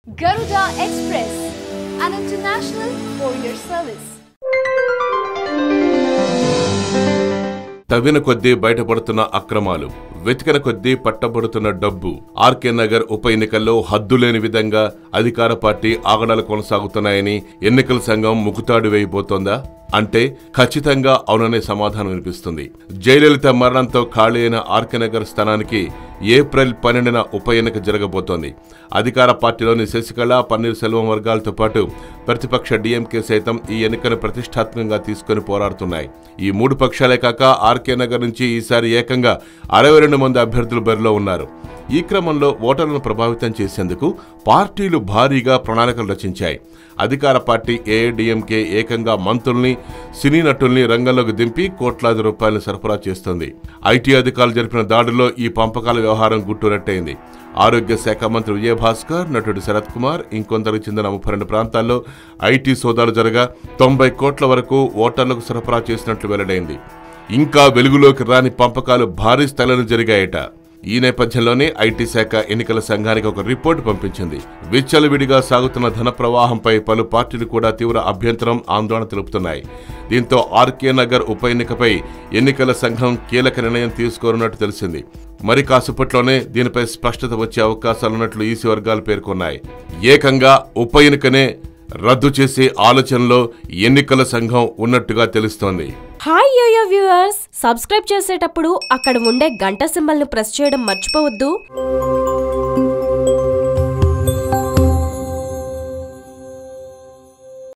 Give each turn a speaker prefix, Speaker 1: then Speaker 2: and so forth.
Speaker 1: Garuda Express, an international courier service.
Speaker 2: తవ్విన కొద్దీ బయటపడుతున్న అక్రమాలు, వెతికిన కొద్దీ పట్టబడుతున్న డబ్బు. ఆర్కే నగర్ ఉప ఎన్నికల్లో హద్దులేని విధంగా అధికార పార్టీ ఆగడాలు కొనసాగుతున్నాయని ఎన్నికల సంఘం ముకుతాడు వేయబోతోందా అంటే ఖచ్చితంగా అవుననే సమాధానం వినిపిస్తుంది. జయలలిత మరణంతో ఖాళీ అయిన ఆర్కే నగర్ స్థానానికి ఏప్రిల్ 12న ఉప ఎన్నిక జరగబోతోంది. అధికార పార్టీలోని శశికళ, పన్నీర్ సెల్వం వర్గాలతో పాటు ప్రతిపక్ష డీఎంకే సైతం ఈ ఎన్నికను ప్రతిష్టాత్మకంగా తీసుకుని పోరాడుతున్నాయి. ఈ మూడు పక్షాలే కాక ఆర్కే నగర్ నుంచి ఈసారి ఏకంగా 62 మంది అభ్యర్థులు బరిలో ఉన్నారు. ఈ క్రమంలో ఓటర్లను ప్రభావితం చేసేందుకు పార్టీలు భారీగా ప్రణాళికలు రచించాయి. అధికార పార్టీ ఏఐడీఎంకే ఏకంగా మంత్రుల్ని, సినీ నటుల్ని రంగంలోకి దింపి కోట్లాది రూపాయలను సరఫరా చేస్తోంది. ఐటీ అధికారులు జరిపిన దాడిలో ఈ పంపకాల వ్యవహారం గుట్టురట్టయింది. ఆరోగ్య శాఖ మంత్రి విజయభాస్కర్, నటుడు శరత్ కుమార్, ఇంకొందరికి చెందిన 32 ప్రాంతాల్లో ఐటీ సోదాలు జరగా 90 కోట్ల వరకు ఓటర్లకు సరఫరా చేసినట్లు వెల్లడైంది. ఇంకా వెలుగులోకి రాని పంపకాలు భారీ స్థాయిలో జరిగాయట. ఈ నేపథ్యంలోనే ఐటీ శాఖ ఎన్నికల సంఘానికి ఒక రిపోర్టు పంపించింది. విచ్చలవిడిగా సాగుతున్న ధన ప్రవాహంపై పలు పార్టీలు కూడా తీవ్ర అభ్యంతరం, ఆందోళన తెలుపుతున్నాయి. దీంతో ఆర్కే నగర్ ఉప ఎన్నికపై ఎన్నికల సంఘం కీలక నిర్ణయం తీసుకోనున్నట్టు తెలిసింది. మరి కాసేపట్లోనే దీనిపై స్పష్టత వచ్చే అవకాశాలున్నట్లు ఈసీ వర్గాలు పేర్కొన్నాయి. ఏకంగా ఉప ఎన్నికనే రద్దు చేసే ఆలోచనలో ఎన్నికల సంఘం ఉన్నట్టుగా తెలుస్తోంది.
Speaker 3: హాయ్ యోయో వ్యూవర్స్, సబ్స్క్రైబ్ చేసేటప్పుడు అక్కడ ఉండే గంట సింబల్ ను ప్రెస్ చేయడం మర్చిపోవద్దు.